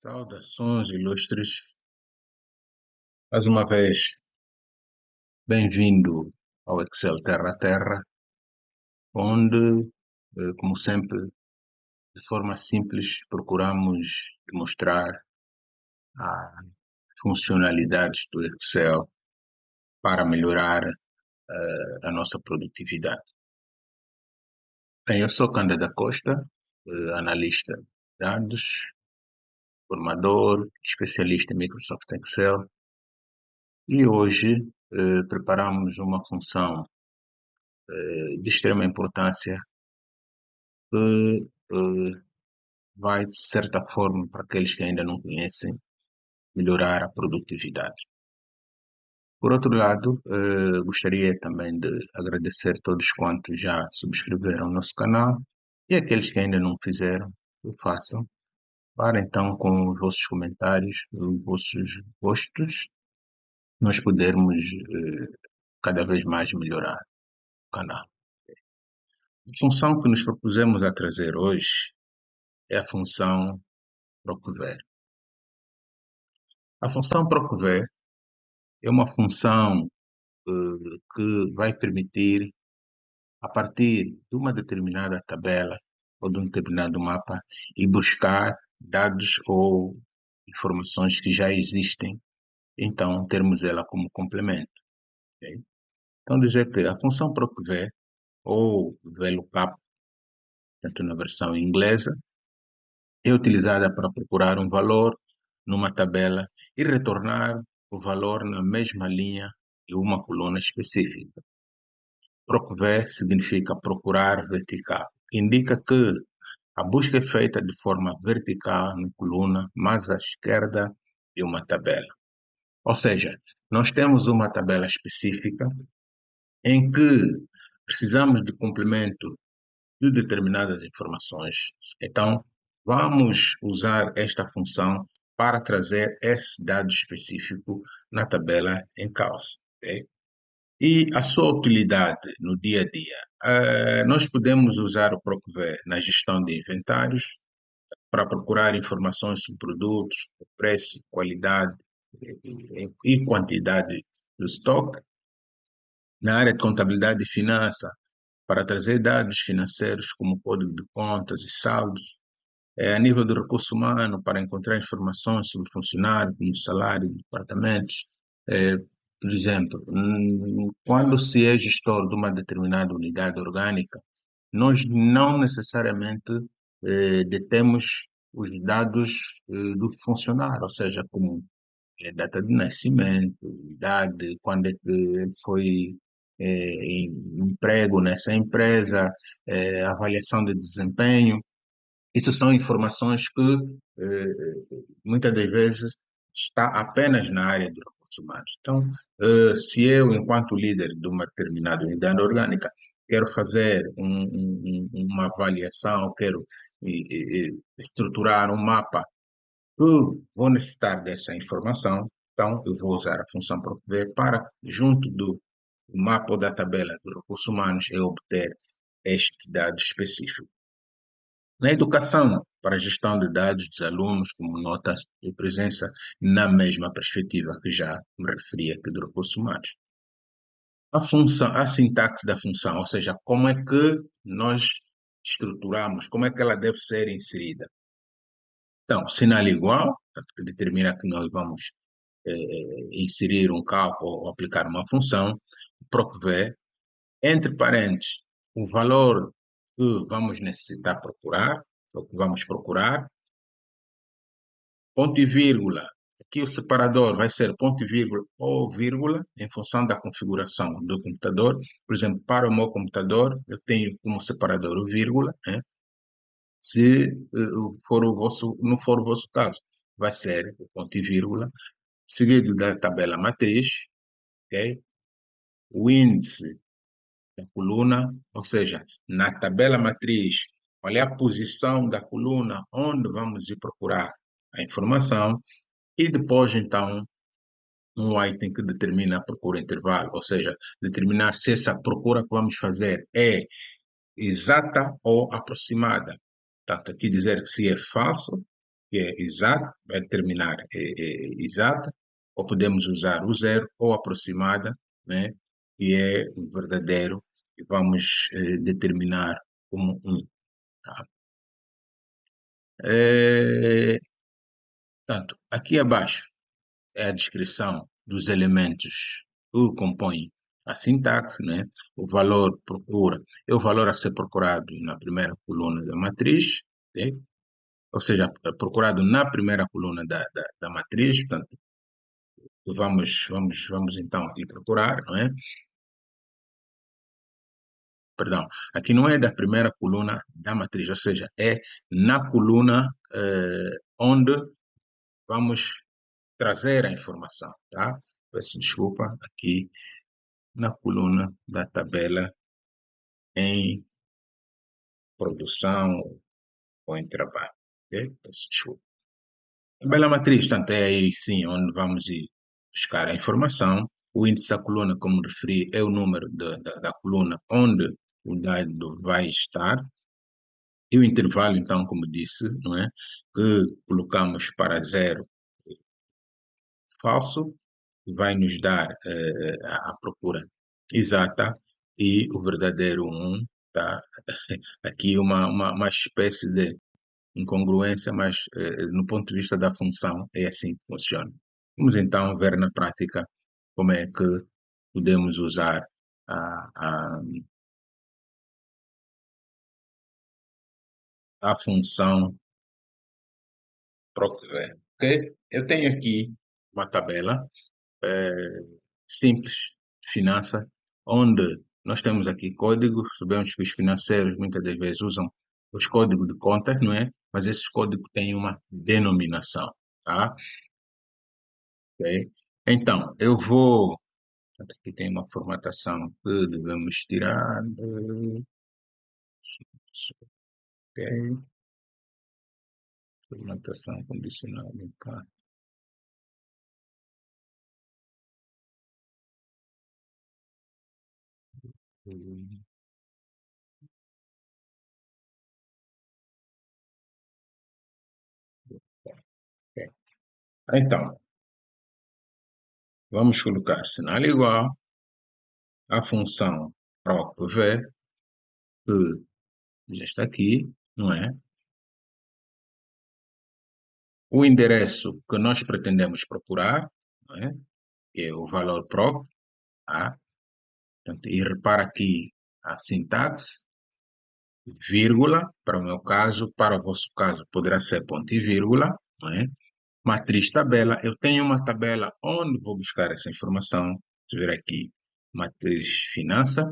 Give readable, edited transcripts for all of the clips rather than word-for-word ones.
Saudações ilustres, mais uma vez, bem-vindo ao Excel Terra a Terra, onde, como sempre, de forma simples, procuramos demonstrar as funcionalidades do Excel para melhorar a nossa produtividade. Bem, eu sou Cândida da Costa, analista de dados, formador, especialista em Microsoft Excel, e hoje preparamos uma função de extrema importância que vai, de certa forma, para aqueles que ainda não conhecem, melhorar a produtividade. Por outro lado, gostaria também de agradecer todos quantos já subscreveram o nosso canal e aqueles que ainda não fizeram, que o façam, para então, com os vossos comentários, os vossos gostos, nós podermos cada vez mais melhorar o canal. A função que nos propusemos a trazer hoje é a função PROCVER. A função PROCVER é uma função que vai permitir, a partir de uma determinada tabela ou de um determinado mapa, ir buscar dados ou informações que já existem, então termos ela como complemento. Okay? Então, dizer que a função PROCV ou VLOOKUP, tanto na versão inglesa, é utilizada para procurar um valor numa tabela e retornar o valor na mesma linha e uma coluna específica. PROCV significa procurar vertical. Indica que a busca é feita de forma vertical na coluna mais à esquerda de uma tabela. Ou seja, nós temos uma tabela específica em que precisamos de complemento de determinadas informações. Então, vamos usar esta função para trazer esse dado específico na tabela em causa. Okay? E a sua utilidade no dia a dia. Nós podemos usar o PROCV na gestão de inventários para procurar informações sobre produtos, preço, qualidade e quantidade do estoque. Na área de contabilidade e finança, para trazer dados financeiros como código de contas e saldos. A nível do recurso humano, para encontrar informações sobre funcionários, como salário, departamentos. Por exemplo, quando se é gestor de uma determinada unidade orgânica, nós não necessariamente detemos os dados do funcionário, ou seja, como data de nascimento, idade, quando é que ele foi em emprego nessa empresa, avaliação de desempenho. Isso são informações que muitas das vezes está apenas na área de recursos humanos. Então, se eu, enquanto líder de uma determinada unidade orgânica, quero fazer uma avaliação, quero estruturar um mapa, eu vou necessitar dessa informação, então eu vou usar a função PROCV para, junto do mapa ou da tabela de recursos humanos, eu obter este dado específico. Na educação, para a gestão de dados dos alunos, como notas e presença, na mesma perspectiva que já me referi aqui de recursos humanos. A função, a sintaxe da função, ou seja, como é que nós estruturamos, como é que ela deve ser inserida. Então, sinal igual, que determina que nós vamos inserir um cálculo ou aplicar uma função, PROCV, entre parênteses, o valor que vamos necessitar procurar, ou que vamos procurar, ponto e vírgula. Aqui o separador vai ser ponto e vírgula ou vírgula, em função da configuração do computador. Por exemplo, para o meu computador, eu tenho como separador o vírgula, né? Se for o vosso, não for o vosso caso, vai ser o ponto e vírgula, seguido da tabela matriz, ok? O índice da coluna, ou seja, na tabela matriz, qual é a posição da coluna onde vamos ir procurar a informação, e depois, então, um item que determina a procura intervalo, ou seja, determinar se essa procura que vamos fazer é exata ou aproximada. Portanto, aqui dizer se é falso que é exato, vai determinar exata, ou podemos usar o zero ou aproximada, né, que é o verdadeiro, e vamos determinar como um. Tá? Eh, Portanto, aqui abaixo é a descrição dos elementos que compõem a sintaxe, né? O valor procura é o valor a ser procurado na primeira coluna da matriz, ok? Ou seja, é procurado na primeira coluna da matriz, portanto, vamos então aqui procurar, não é? Perdão, aqui não é da primeira coluna da matriz, ou seja, é na coluna onde vamos trazer a informação, tá? Peço desculpa, aqui na coluna da tabela em produção ou em trabalho, ok? Peço desculpa. Tabela matriz, portanto, é aí sim onde vamos ir buscar a informação. O índice da coluna, como referi, é o número da coluna onde o dado vai estar. E o intervalo, então, como disse, não é? Que colocamos para zero falso, vai nos dar a procura exata e o verdadeiro um, tá? Aqui uma espécie de incongruência, mas no ponto de vista da função é assim que funciona. Vamos então ver na prática como é que podemos usar a, a, a função PROC-V. Ok? Eu tenho aqui uma tabela eh, simples de finança, onde nós temos aqui códigos, sabemos que os financeiros muitas das vezes usam os códigos de contas, não é? Mas esses códigos têm uma denominação, tá? Ok? Então, eu vou. Aqui tem uma formatação que devemos tirar. Ok? Formatação condicional. Ok. Então, vamos colocar sinal igual à função PROC-V, que já está aqui, não é? O endereço que nós pretendemos procurar, não é? Que é o valor PROC, tá? Portanto, e repara aqui a sintaxe, vírgula, para o meu caso, para o vosso caso poderá ser ponto e vírgula, não é? Matriz tabela, eu tenho uma tabela onde vou buscar essa informação, se ver aqui, matriz finança,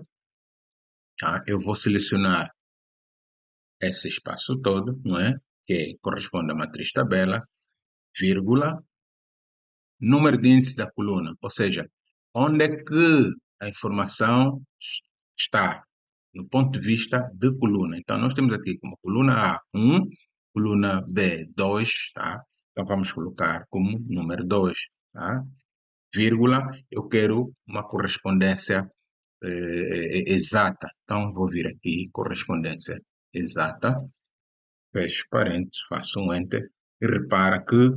tá? Eu vou selecionar esse espaço todo, não é? Que corresponde à matriz tabela, vírgula, número de índice da coluna, ou seja, onde é que a informação está no ponto de vista de coluna. Então, nós temos aqui como coluna A 1, coluna B 2, tá? Então, vamos colocar como número 2, tá? Vírgula, eu quero uma correspondência exata. Então, vou vir aqui, correspondência exata, fecho parênteses, faço um enter e repara que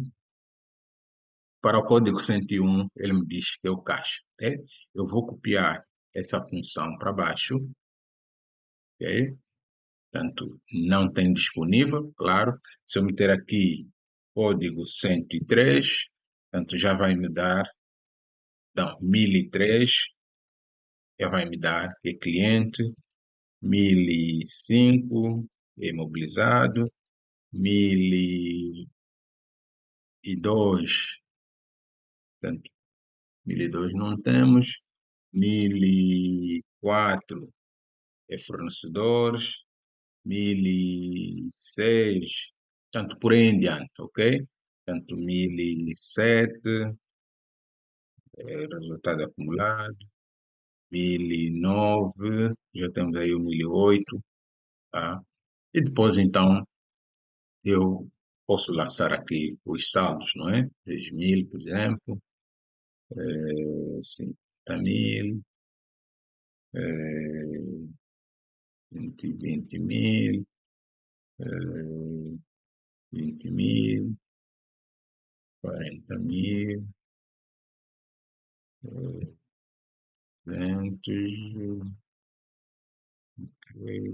para o código 101, ele me diz que é o caixa. Ok? Eu vou copiar essa função para baixo. Ok? Portanto, não tem disponível, claro. Se eu meter aqui código 103, portanto, já vai me dar, então, 1003, já vai me dar que é cliente, 1005 é imobilizado, 1002, portanto, 1002 não temos, 1004 é fornecedores, 1006, portanto, por aí em diante, ok? Portanto, 1007 é resultado acumulado, 1009, já temos aí o 1008, tá? E depois, então, eu posso lançar aqui os saldos, não é? 10.000, por exemplo, 50.000, 120.000, 20.000, 40.000, 200,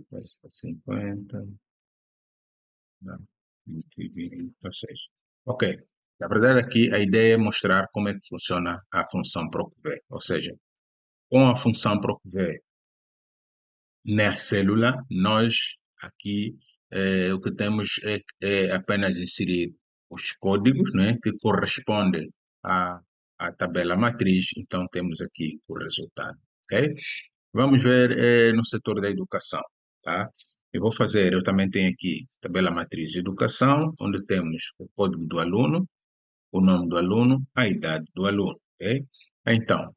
passa a 50, não, 120, ou seja. Ok. Na verdade, aqui a ideia é mostrar como é que funciona a função PROC-V. Ou seja, com a função PROC-V na célula, nós aqui o que temos é apenas inserir os códigos, né, que correspondem à tabela matriz. Então, temos aqui o resultado. Ok? Vamos ver no setor da educação. Tá? Eu também tenho aqui tabela matriz de educação, onde temos o código do aluno, o nome do aluno, a idade do aluno. Ok? Então,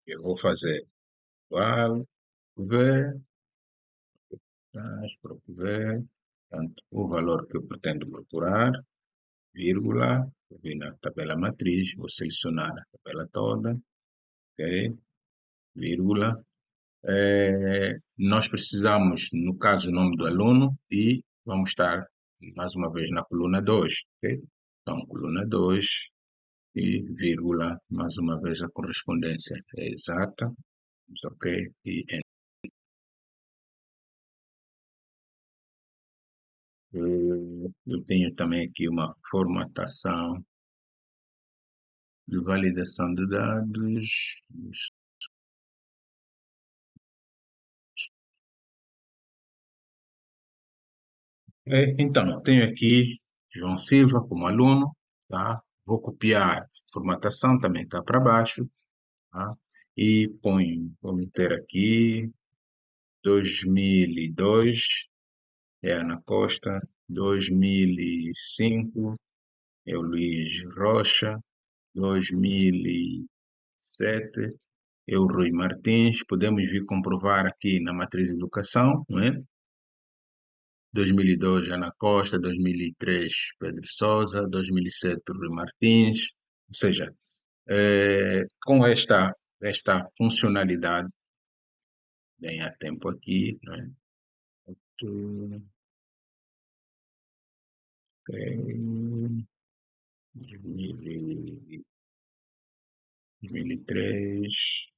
eu vou fazer igual, ver, ver, portanto, o valor que eu pretendo procurar, vírgula, vou vir na tabela matriz, vou selecionar a tabela toda, ok? Vírgula. Nós precisamos, no caso, o nome do aluno e vamos estar, mais uma vez, na coluna 2, ok? Então, coluna 2 e vírgula, mais uma vez, a correspondência é exata, ok? E eu tenho também aqui uma formatação de validação de dados. Então, tenho aqui João Silva como aluno, tá? Vou copiar a formatação também cá para baixo, tá? E ponho, vou meter aqui 2002, é Ana Costa, 2005 é o Luiz Rocha, 2007 é o Rui Martins. Podemos vir comprovar aqui na matriz de educação, não é? 2002, Ana Costa, 2003, Pedro Sousa, 2007, Rui Martins. Ou seja, com esta funcionalidade, ganhar tempo aqui, não é? Tu- ok, 2003,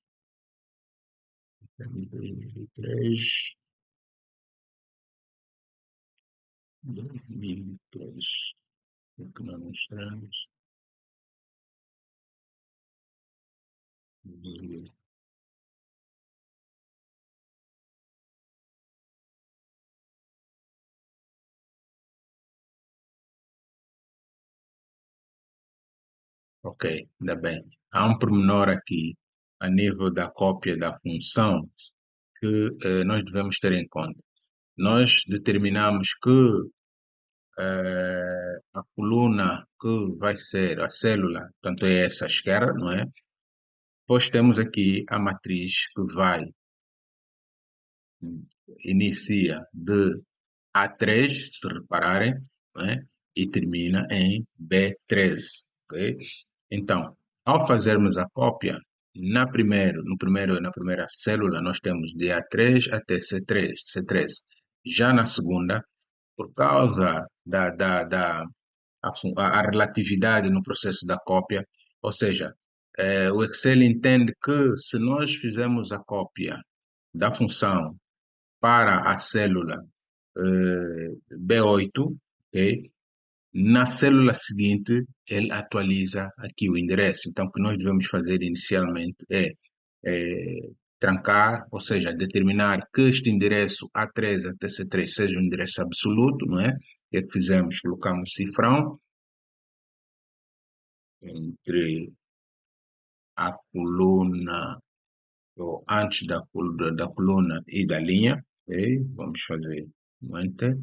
2003, 2003, o que nós mostramos? Ok, ainda bem. Há um pormenor aqui a nível da cópia da função que nós devemos ter em conta. Nós determinamos que a coluna que vai ser a célula, tanto é essa à esquerda, não é? Depois temos aqui a matriz que vai, inicia de A3, se repararem, não é? E termina em B13, ok? Então, ao fazermos a cópia, na primeira célula, nós temos de A3 até C13. Já na segunda, por causa a relatividade no processo da cópia, ou seja, o Excel entende que se nós fizermos a cópia da função para a célula B8, ok? Na célula seguinte, ele atualiza aqui o endereço. Então, o que nós devemos fazer inicialmente é trancar, ou seja, determinar que este endereço A3 até C3 seja um endereço absoluto, não é? É que fizemos, colocamos cifrão entre a coluna, ou antes da coluna e da linha, ok? Vamos fazer um enter.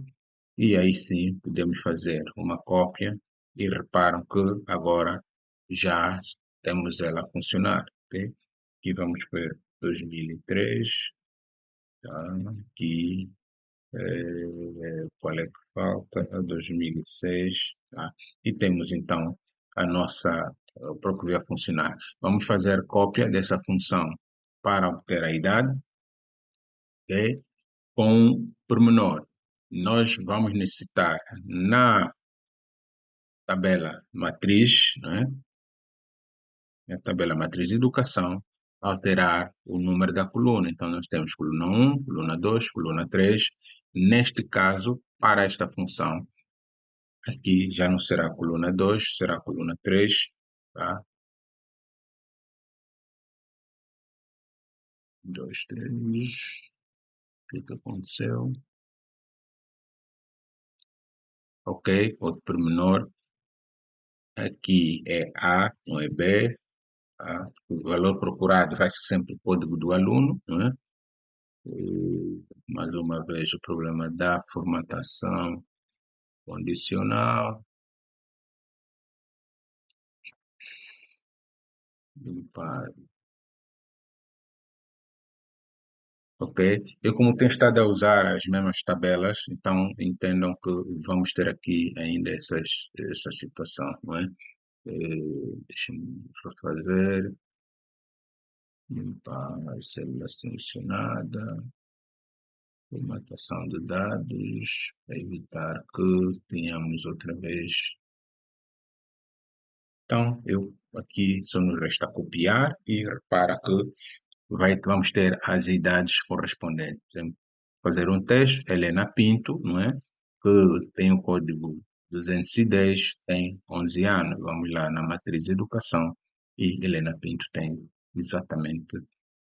E aí sim podemos fazer uma cópia e reparam que agora já temos ela a funcionar, ok? Aqui vamos ver 2003, tá? Aqui qual é que falta? 2006, tá? E temos então a nossa procura funcionar. Vamos fazer cópia dessa função para obter a idade, ok? Com um pormenor. Nós vamos necessitar tabela matriz, né? A tabela matriz de educação, alterar o número da coluna. Então, nós temos coluna 1, coluna 2, coluna 3. Neste caso, para esta função, aqui já não será a coluna 2, será a coluna 3, tá? 2, 3. O que aconteceu? Ok, outro pormenor. Aqui é A, não é B. Tá? O valor procurado vai ser sempre o código do aluno, não é? E, mais uma vez, o problema da formatação condicional. Limpar. Ok? Eu, como tenho estado a usar as mesmas tabelas, então entendam que vamos ter aqui ainda essa situação, não é? Deixa-me fazer. Limpar a célula selecionada. Formatação de dados, para evitar que tenhamos outra vez. Então, eu aqui só nos resta copiar e repara que vamos ter as idades correspondentes. Por exemplo, fazer um teste, Helena Pinto, não é? Que tem o código 210, tem 11 anos. Vamos lá na matriz de educação e Helena Pinto tem exatamente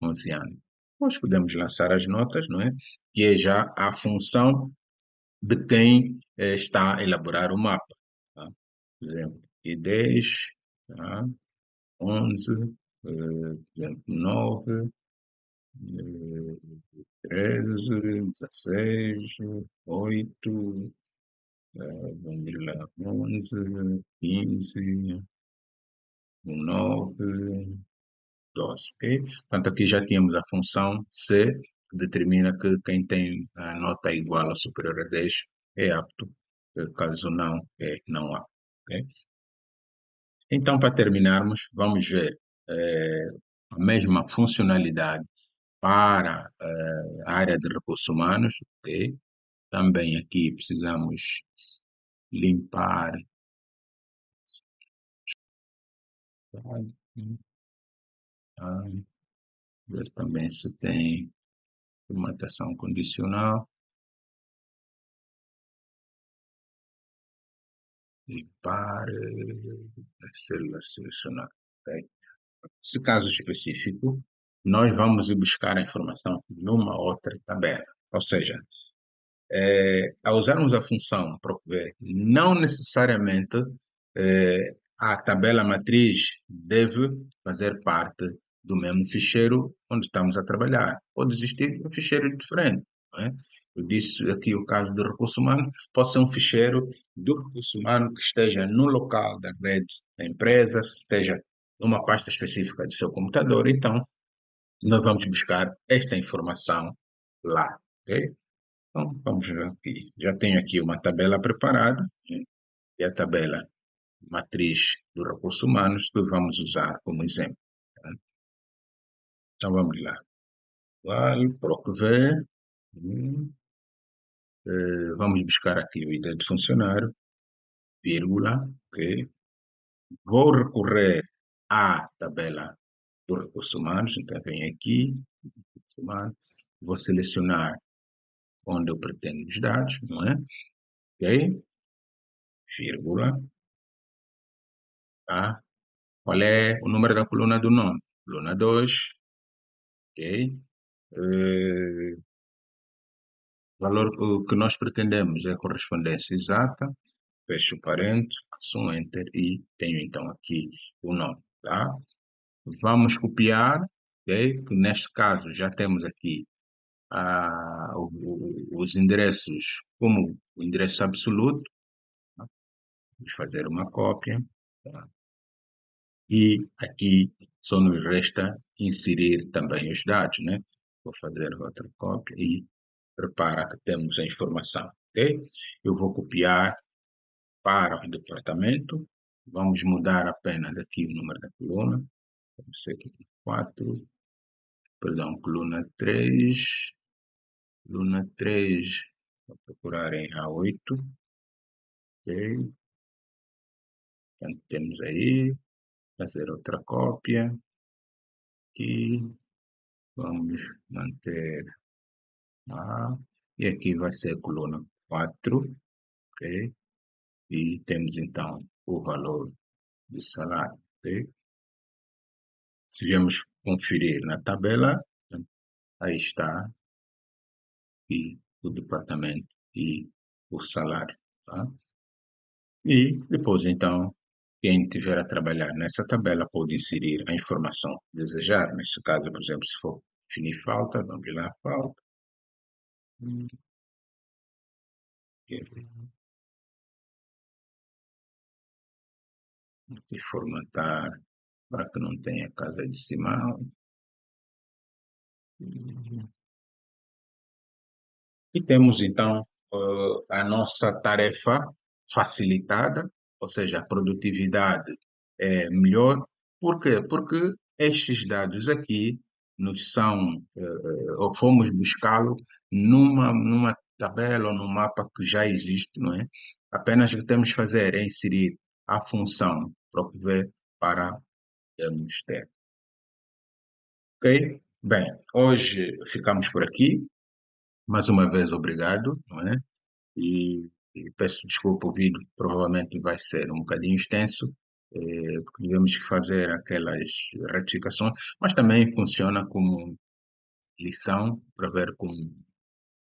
11 anos. Nós podemos lançar as notas, não é? Que é já a função de quem está a elaborar o mapa. Tá? Por exemplo, I10, tá? 11, por exemplo, 9, 13, 16, 8, vamos lá, 11, 15, 9, 12. Ok? Portanto, aqui já tínhamos a função C, que determina que quem tem a nota igual ou superior a 10 é apto, caso não, é não apto. Ok? Então, para terminarmos, vamos ver a mesma funcionalidade para a área de recursos humanos. Ok? Também aqui precisamos limpar, ver também se tem formatação condicional, limpar as células selecionadas. Ok? Nesse caso específico, nós vamos ir buscar a informação numa outra tabela. Ou seja, ao usarmos a função PROCV, não necessariamente a tabela matriz deve fazer parte do mesmo ficheiro onde estamos a trabalhar. Pode existir um ficheiro diferente. Não é? Eu disse aqui o caso do recurso humano, pode ser um ficheiro do recurso humano que esteja no local da rede da empresa, esteja numa pasta específica do seu computador. Então, nós vamos buscar esta informação lá. Ok? Então, vamos aqui. Já tenho aqui uma tabela preparada, né? E a tabela matriz dos recursos humanos que vamos usar como exemplo. Tá? Então, vamos lá. Vale, PROCV. Vamos buscar aqui o ID de funcionário, vírgula, ok? Vou recorrer à tabela dos recursos humanos, então venho aqui, vou selecionar onde eu pretendo os dados, não é? Ok? Vírgula, tá? Qual é o número da coluna do nome? Coluna 2, ok? Valor que nós pretendemos é a correspondência exata, fecho o parente, faço um enter e tenho então aqui o nome, tá? Vamos copiar, ok? Que neste caso já temos aqui os endereços como o endereço absoluto, tá? Vamos fazer uma cópia, tá? E aqui só nos resta inserir também os dados, né? Vou fazer outra cópia e prepara que temos a informação, ok? Eu vou copiar para o departamento, vamos mudar apenas aqui o número da coluna, vamos ser aqui 4, perdão, coluna 3, vou procurar em A8, ok? Portanto, temos aí, fazer outra cópia e vamos manter A. E aqui vai ser a coluna 4, ok? E temos então o valor do salário, ok? Se viemos conferir na tabela, aí está e o departamento e o salário, tá? E depois, então, quem estiver a trabalhar nessa tabela pode inserir a informação que desejar. Neste caso, por exemplo, se for definir falta, vamos lá, falta. E formatar para que não tenha casa decimal. E temos então a nossa tarefa facilitada, ou seja, a produtividade é melhor. Por quê? Porque estes dados aqui nos são, ou fomos buscá-lo numa tabela ou num mapa que já existe, não é? Apenas o que temos que fazer é inserir a função PROCV para termos ter. Ok? Bem, hoje ficamos por aqui. Mais uma vez, obrigado, não é? E peço desculpa, o vídeo provavelmente vai ser um bocadinho extenso, porque tivemos que fazer aquelas retificações, mas também funciona como lição para ver como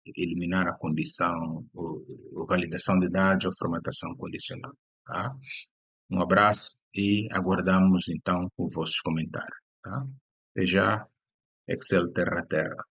eliminar a condição, ou validação de dados ou formatação condicional, tá? Um abraço e aguardamos então os vossos comentários, tá? Até já, Excel Terra Terra.